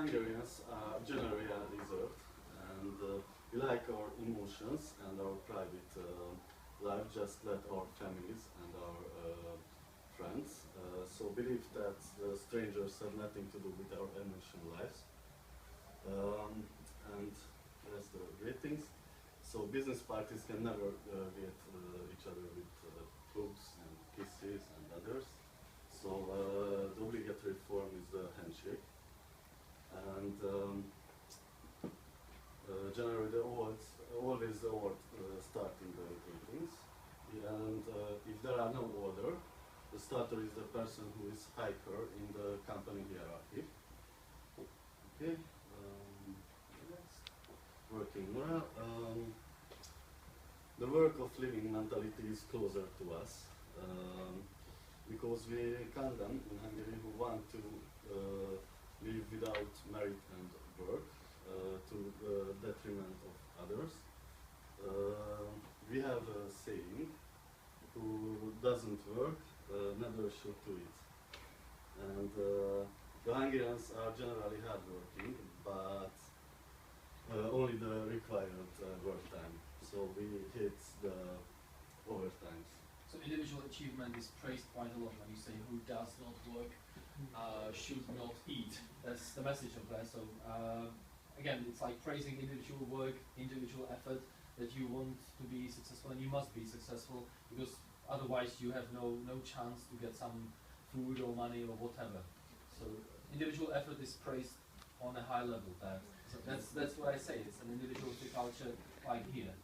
Hungarians are generally reserved, and we like our emotions and our private life, just like our families and our friends. So believe that strangers have nothing to do with our emotional lives. And that's the great things. So business parties can never get each other with hugs and kisses and others. So the obligatory form is the handshake. And generally always the award starting the meetings. And if there are no order, the starter is the person who is hiker in the company hierarchy. Okay. Working well. The work of living mentality is closer to us because we condemn in Hungary who want to live without merit and work to the detriment of others. We have a saying, who doesn't work never should do it. And the Hungarians are generally hardworking, but only the required work time. So we hit the overtimes. So individual achievement is praised quite a lot when you say who does not work should not eat. That's the message of that. So again, it's like praising individual work, individual effort, that you want to be successful and you must be successful, because otherwise you have no chance to get some food or money or whatever. So individual effort is praised on a high level there. So that's what I say, it's an individualistic culture like here.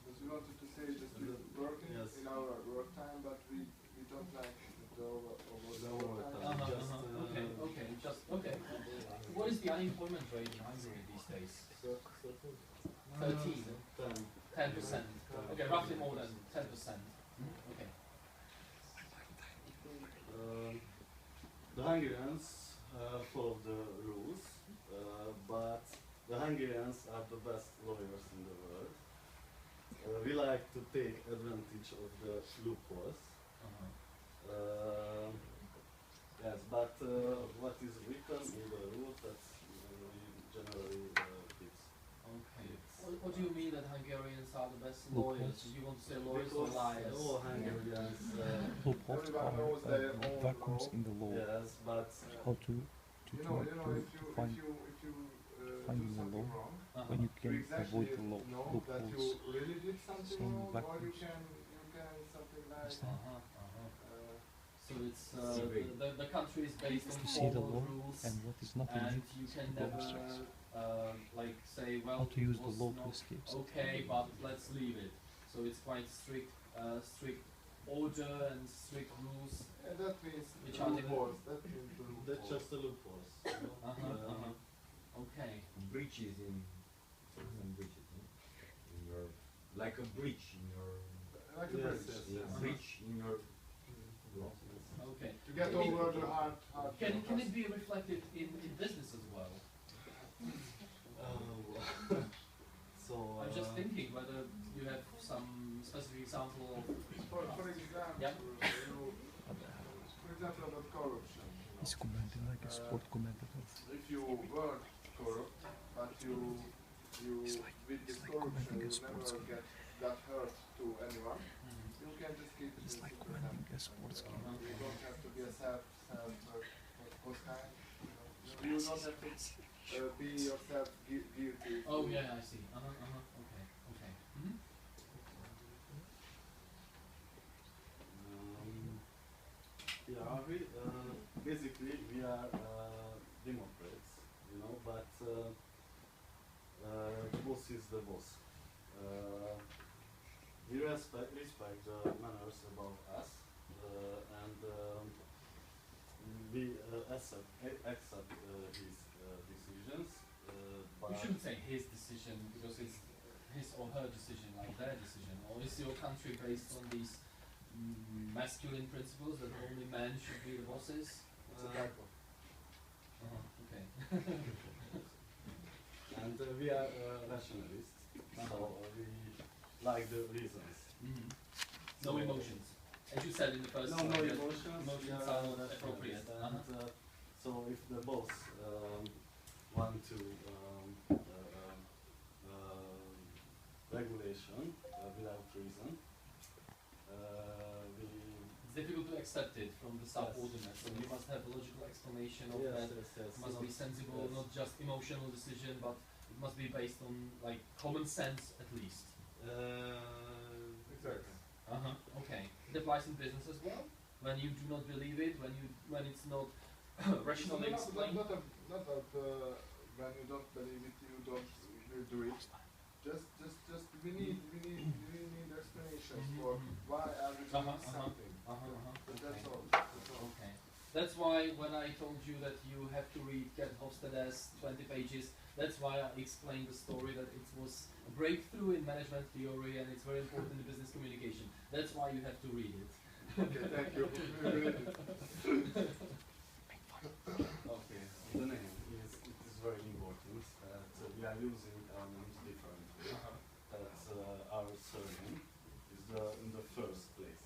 Because we wanted to say just we're working in our work time, but we don't like the overtime. Okay. What is the unemployment rate in Hungary these days? 13? 10%. Okay, roughly more than 10%. Okay. The Hungarians follow the rules, but the Hungarians are the best lawyers in the world. We like to take advantage of the loopholes. Yes, but what is written in the rules, that's generally fixed. Okay. What do you mean that Hungarians are the best lawyers? Do you want to say lawyers or liars? All Hungarians. Loopholes are vacuums in the law. Yes, but how to find in the law when you can avoid the law. Loopholes. Some vacuums. So it's the country is based on to see the law rules, and what is not in and it. you can never like say, well, how to use it the was law not to escape. okay, but let's leave it. So it's quite strict order and strict rules. That means which are loopholes. That's just the loopholes. Okay. Breaches in breaches in your, like a breach in your, like a breach in your law. Okay. To get over the hard Can it be reflected in business as well? So I'm just thinking whether you have some specific example of. For example, yeah. For example about corruption. He's commenting like a sport commentator. If you were corrupt, but you with this corruption you never got hurt to anyone, you can just keep it. It's like commenting a sports game. You don't have to be a post time. You don't have to be yourself guilty. Oh yeah, I see. Okay. Yeah, basically we are democrats, you know, but the boss is the boss. We respect the manners about us, and we accept his decisions. But you shouldn't say his decision, because it's his or her decision, like their decision. Or is your country based on these masculine principles that only men should be the bosses? Okay. And we are rationalists, so we like the reasons. No emotions. As you said in the first no slide, emotions. Emotions are not appropriate. And, so So if the boss want to regulation without reason, we It's difficult to accept it from the subordinate, so you must have a logical explanation of that. It must be sensible, not just emotional decision, but it must be based on like common sense at least. Exactly. Okay. It applies in business as well. When you do not believe it, when it's not rationally explained. Not that when you don't believe it, you don't do it. Just we need explanations for why are we doing something. That's all. Okay. That's why when I told you that you have to read Get Hofstede's 20 pages, that's why I explained the story that it was a breakthrough in management theory and it's very important in business communication. That's why you have to read it. Okay, thank you. Okay, the name is very important. We are using our names differently. Our surname is in the first place.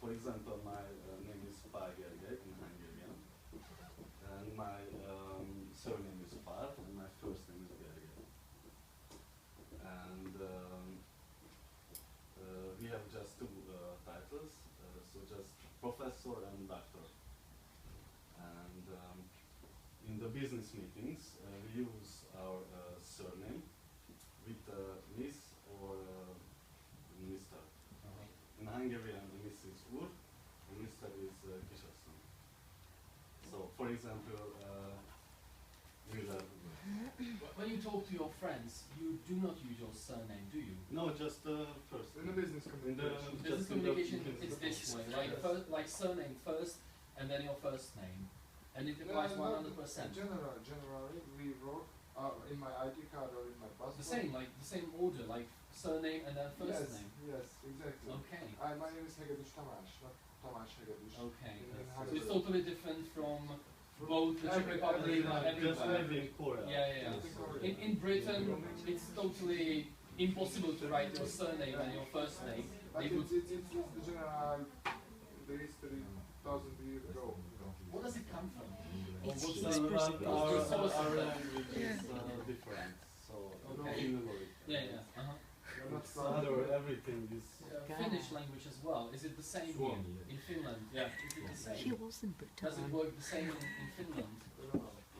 For example, my name is Pálgergely in Hungarian, and my surname is Pál, and my first name is Gergely. And we have just two titles, so just professor and doctor. And in the business meetings, we use our surname with Miss or Mr. In Hungarian, Miss is Úr, and Mr. is Kisasszony. So, for example, Müller. When you talk to your friends, you do not use your surname, do you? No, just first. In the business communication. Business communication, it's this way, right? Like surname first, and then your first name. And it applies 100%. Generally, we wrote in my ID card or in my passport. The same order, like surname and then first name. Yes, exactly. Okay. My name is Hegedűs Tamás, not Tamás Hegedűs. Okay. So So it's totally different from both the Czech Republic and Just everywhere. every Korea. Yeah. In Britain, it's totally impossible to write your surname and your first name. But it's the general, the history 1,000 years ago. What does it come from? It's What's his the- personal- Our source? language is different, so Okay. in memory. Yeah. You're not It's other, everything is. Finnish language as well. Is it the same here in Finland? Yeah. Is it the He same? was in Britain. Does it work the same in Finland?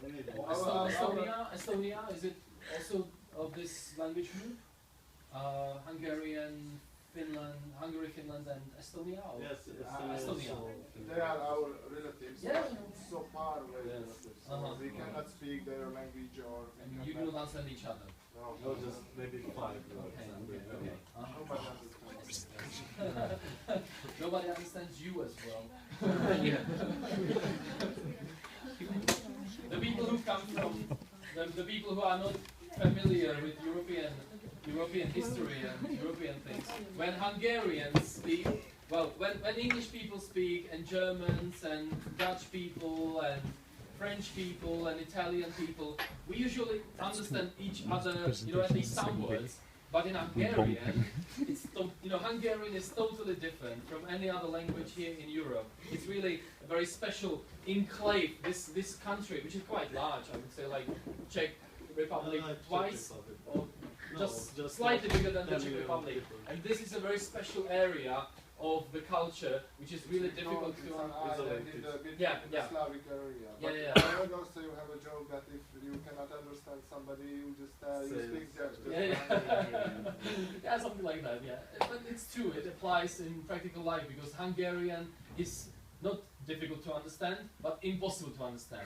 Maybe. Estonia, is it also of this language group? Hungarian, Finland, Hungary, Finland, and Estonia? Or? Yes, Estonia. They are our relatives, Yeah. so far away Yes. relatives. So we cannot speak their language or we And you cannot- don't understand each other. No, just maybe 5 words. Okay. and we- Nobody understands. Nobody understands you as well. The people who come from, the people who are not familiar with European history and European things, when Hungarians speak, well, when English people speak, and Germans and Dutch people and French people and Italian people, we usually understand each other, at least some words. But in Hungarian, Hungarian is totally different from any other language here in Europe. It's really a very special enclave. This country, which is quite large, I would say, like Czech Republic twice, or just slightly bigger than the Czech Republic. And this is a very special area of the culture, which is really difficult to island in the Yeah. Slavic area. But Yeah. And also you have a joke that if you cannot understand somebody, you just you Say- speak Dutch. Yeah, something like that, yeah. But it's true, it applies in practical life because Hungarian is not difficult to understand, but impossible to understand.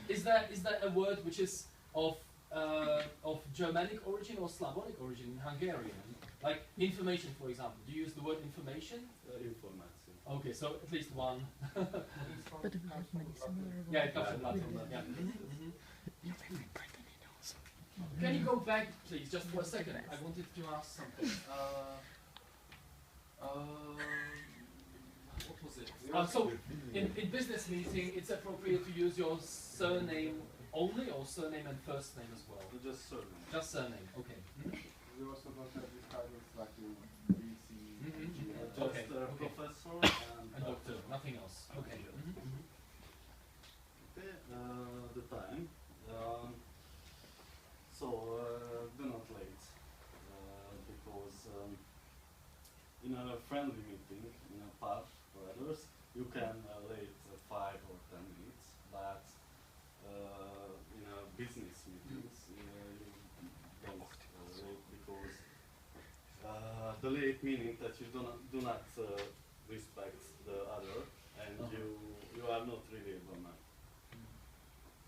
Is there a word which is of Germanic origin or Slavonic origin in Hungarian? Like information, for example. Do you use the word information? Information. Okay, so at least one. But we have many similar words. Yeah, it comes from Latin. Yeah. Can you go back, please, just for a second? I wanted to ask something. What was it? So, in business meeting, it's appropriate to use your surname only, or surname and first name as well? Just surname. Just surname, okay. We also don't have this kind of like BCGE. Just Okay. professor And doctor, nothing else. Okay. Okay, in a friendly meeting, in a pub for others, you can late 5 or 10 minutes, but in a business meetings, you don't late because the late meaning that you do not respect the other, and you are not really a woman.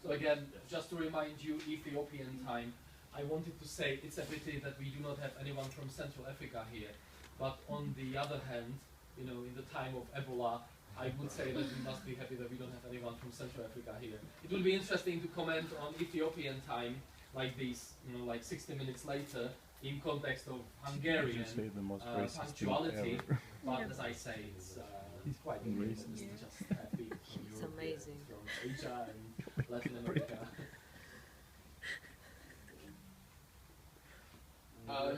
So again, just to remind you, Ethiopian time, I wanted to say it's a pity that we do not have anyone from Central Africa here. But on the other hand, you know, in the time of Ebola, I would say that we must be happy that we don't have anyone from Central Africa here. It will be interesting to comment on Ethiopian time like this, you know, like 60 minutes later, in context of Hungarian punctuality. But as I say, it's quite amazing to just have people from Europe, amazing. from Asia and Latin America.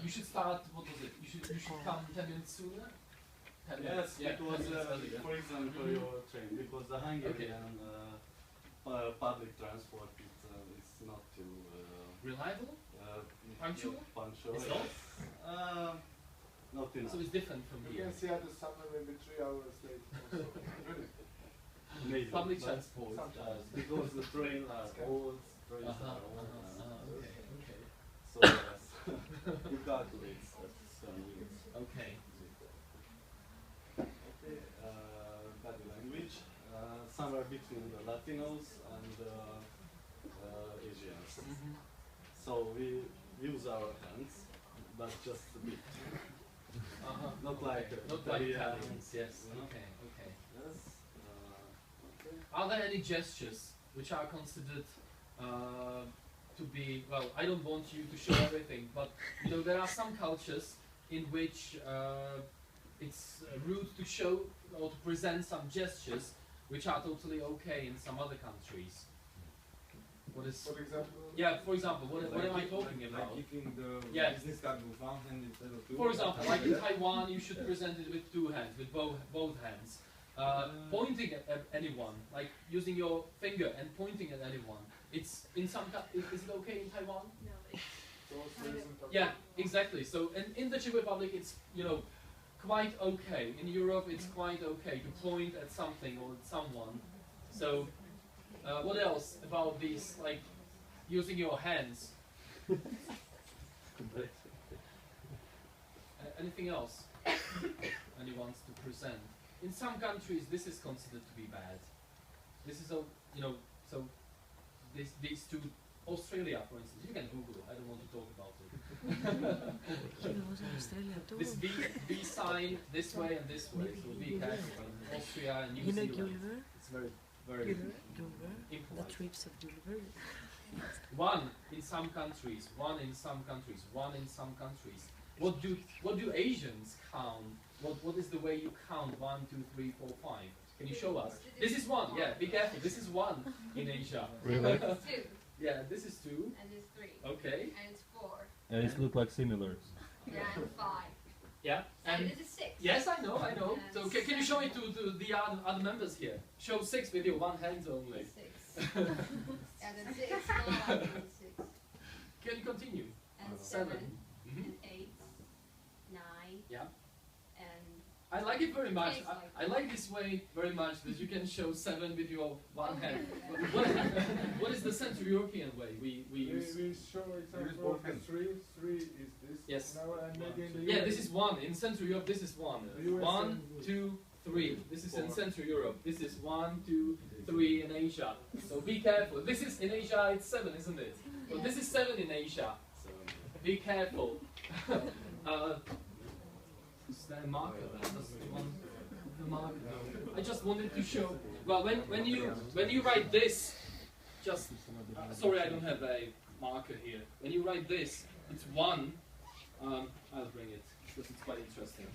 You should start, what was it? You should come 10 minutes sooner? 10 minutes? Yes, because, earlier. for example, your train, because the Hungarian public transport is not too reliable? Punctual? Punctual. It's not? Not enough. So it's different from You here. can see at the summer maybe 3 hours late also. Really? Maybe, Public but transport. because the trains are old, trains are old. Okay. So yes, you calculate some minutes. Okay. Okay, body language, somewhere between the Latinos and Asians. So we use our hands, but just a bit. Not like Not like Italians, Italians, yes. you know? Okay. Yes. Okay. Are there any gestures which are considered to be, well, I don't want you to show everything, but you know, there are some cultures in which it's rude to show or to present some gestures which are totally okay in some other countries. What is, For example, yeah, for example, what am I talking about? Like giving the Yeah. business card with one hand instead of two. For example, like in Taiwan, you should present it with 2 hands, with both hands. Pointing at anyone, like using your finger and pointing at anyone. It's in some. Is it okay in Taiwan? No, it's so also isn't okay. Yeah, exactly. So in the Czech Republic, it's, you know, quite okay. In Europe, it's quite okay to point at something or at someone. So what else about these, like using your hands? Anything else anyone wants to present? In some countries, this is considered to be bad. This is a, you know, so these two, Australia, for instance, you can Google it. I don't want to talk about it. This V sign this way and this way, so be careful. In Austria and New Zealand, it's very the impolite. trips of Gulliver. One in some countries, one in some countries, one in some countries. What do Asians count? What is the way you count 1, 2, 3, 4, 5? Can you show us? This is 1. Yeah, be careful. This is 1 in Asia. Really? It's 2, Yeah, this is 2. and it's 3, Okay. and it's 4, And it look like similar. yeah, and 5, Yeah. and And this is 6. yes, I know. So can you show it to the other members here? Show 6 with your 1 hand only. 6. And then 6, 5, and 6, Can you continue? and 7. 7, Mhm. and 8, 9, Yeah. and I like it very much. Tastes like I like this way very much that you can show 7 with your 1 hand. What is the Central European way we use? We show example both of hands. 3. 3 is this. Yes. Now and maybe in the Yeah, US. this is 1. In Central Europe, this is 1. The US 1, and- 2, 3. This is in 4. Central Europe. This is 1, 2, 3 in Asia. So be careful. This is in Asia, it's 7, isn't it? So this is 7 in Asia. Be careful. Is there a marker there? That's the one. The marker. I just wanted to show. Well, when you write this, just sorry, I don't have a marker here. When you write this, it's 1. I'll bring it because it's quite interesting.